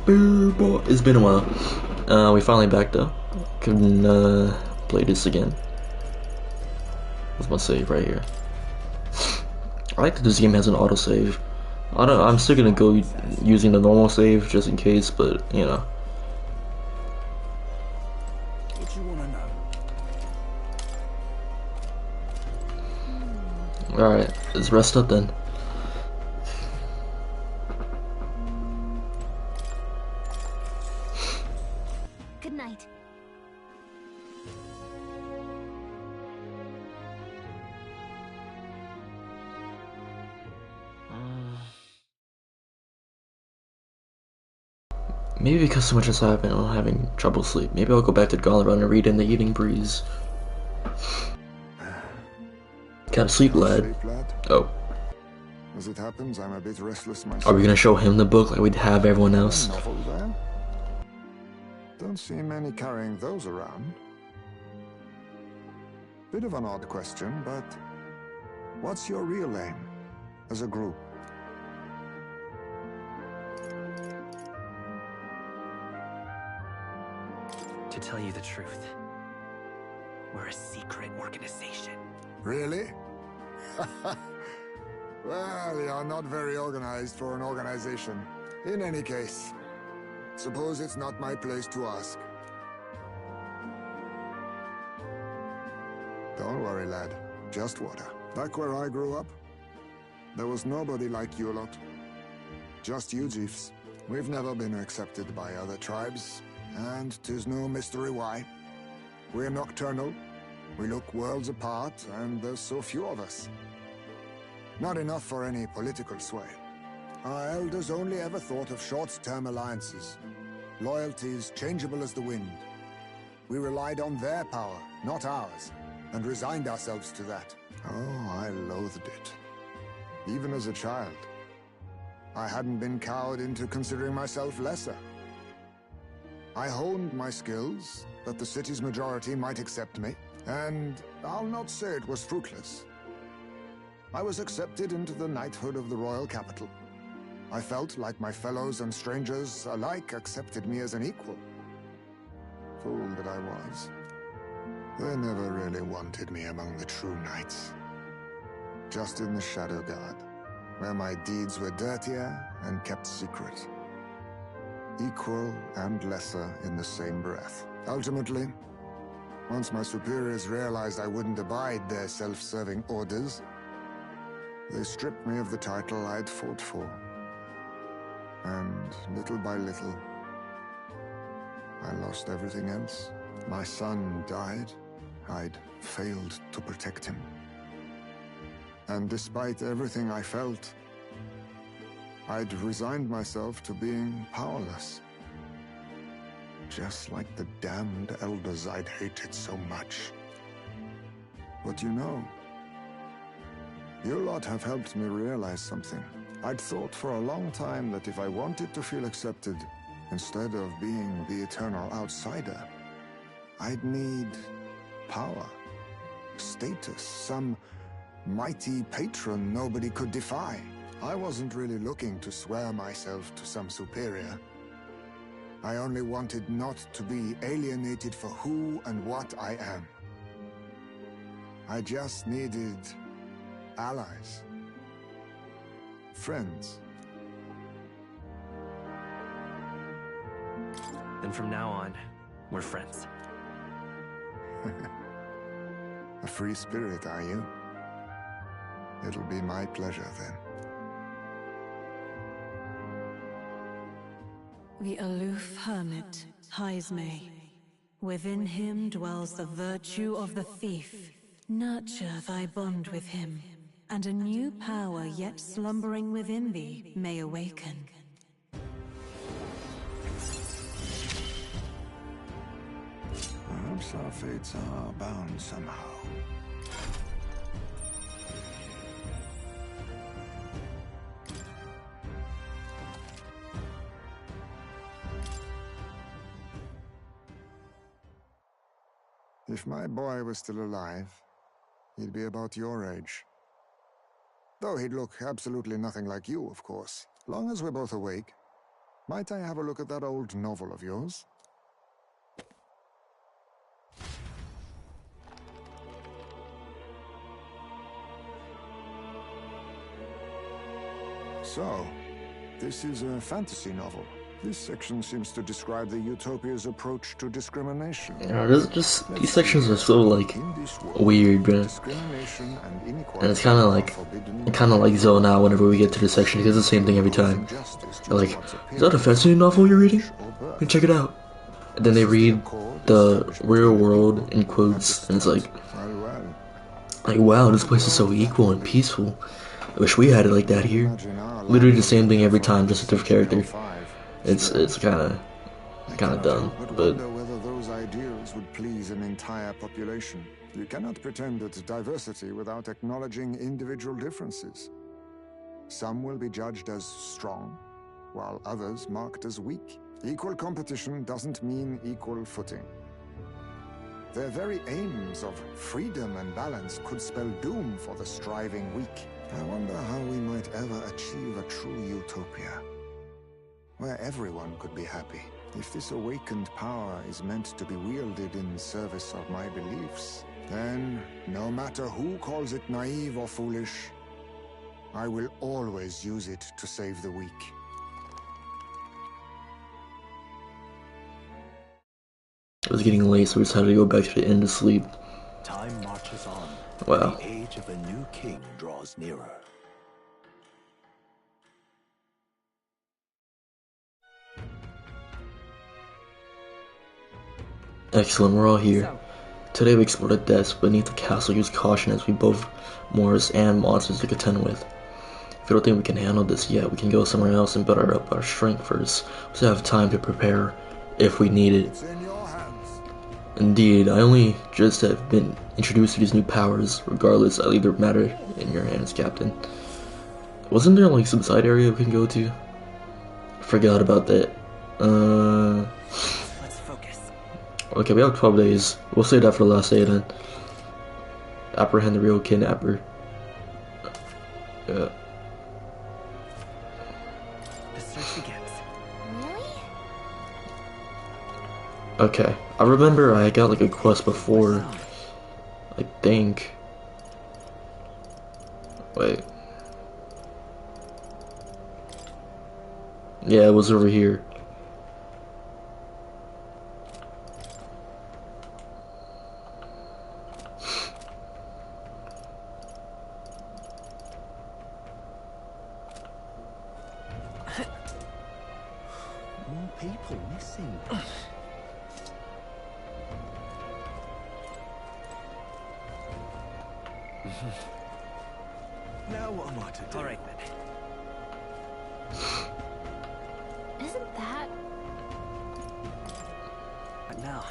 It's been a while. We finally backed up. Can play this again. What's my save right here? I like that this game has an autosave. I'm still gonna go using the normal save just in case, but you know. What you wanna know? Alright, let's rest up then. Good night. Maybe because so much has happened, I'm having trouble sleep. Maybe I'll go back to the Gauntlet Run and read In the Evening Breeze. Can't sleep, lad. Oh. As it happens, I'm a bit restless myself. Are we gonna show him the book like we'd have everyone else? Novel there? Don't see many carrying those around. Bit of an odd question, but what's your real aim as a group? To tell you the truth, we're a secret organization. Really? Well, you're not very organized for an organization. In any case, suppose it's not my place to ask. Don't worry, lad. Just water. Back where I grew up, there was nobody like you lot. Just you chiefs. We've never been accepted by other tribes, and 'tis no mystery why. We're nocturnal, we look worlds apart, and there's so few of us. Not enough for any political sway. Our elders only ever thought of short-term alliances, loyalties changeable as the wind. We relied on their power, not ours, and resigned ourselves to that. Oh, I loathed it. Even as a child. I hadn't been cowed into considering myself lesser. I honed my skills, that the city's majority might accept me, and I'll not say it was fruitless. I was accepted into the knighthood of the royal capital. I felt like my fellows and strangers alike accepted me as an equal. Fool that I was. They never really wanted me among the true knights. Just in the Shadow Guard, where my deeds were dirtier and kept secret. Equal and lesser in the same breath. Ultimately, once my superiors realized I wouldn't abide their self-serving orders, they stripped me of the title I'd fought for. And little by little, I lost everything else. My son died. I'd failed to protect him. And despite everything I felt, I'd resigned myself to being powerless. Just like the damned elders I'd hated so much. But you know, you lot have helped me realize something. I'd thought for a long time that if I wanted to feel accepted, instead of being the eternal outsider, I'd need power, status, some mighty patron nobody could defy. I wasn't really looking to swear myself to some superior. I only wanted not to be alienated for who and what I am. I just needed allies. Friends. Then from now on, we're friends. A free spirit, are you? It'll be my pleasure then. The aloof hermit, Heismay. Within him dwells the virtue of the thief. Nurture thy bond with him, and a new power yet slumbering within thee may awaken. Perhaps our fates are bound somehow. If my boy was still alive, he'd be about your age. Though he'd look absolutely nothing like you, of course. Long as we're both awake, Might I have a look at that old novel of yours? So, this is a fantasy novel. This section seems to describe the Utopia's approach to discrimination. Yeah, these sections are so like weird, bro. And it's kind of like zone out whenever we get to this section because it's the same thing every time. They're like, is that a fantasy novel you're reading? Check it out. And then they read the real world in quotes, and it's like, wow, this place is so equal and peaceful. I wish we had it like that here. Literally the same thing every time, just a different character. It's kind of dumb, but I wonder whether those ideals would please an entire population. You cannot pretend at diversity without acknowledging individual differences. Some will be judged as strong, while others marked as weak. Equal competition doesn't mean equal footing. Their very aims of freedom and balance could spell doom for the striving weak. I wonder how we might ever achieve a true utopia, where everyone could be happy. If this awakened power is meant to be wielded in service of my beliefs, then, no matter who calls it naive or foolish, I will always use it to save the weak. it was getting late, so we decided to go back to the inn to sleep. Time marches on. Wow. The age of a new king draws nearer. Excellent, we're all here. Today we explore the depths beneath the castle. Use caution as we both Moors and monsters to contend with. If you don't think we can handle this yet, we can go somewhere else and build up our strength first. We still have time to prepare if we need it. It's in your hands. Indeed, I only just have been introduced to these new powers. Regardless, I leave the matter in your hands, Captain. Wasn't there like some side area we can go to? I forgot about that. Let's focus. Okay, we have 12 days. We'll save that for the last day then. Apprehend the real kidnapper. Yeah. The search begins. Really? Okay, I remember I got like a quest before. I think. Wait. Yeah, it was over here. More people missing. Now what am I to do? All right then. Isn't that... Now,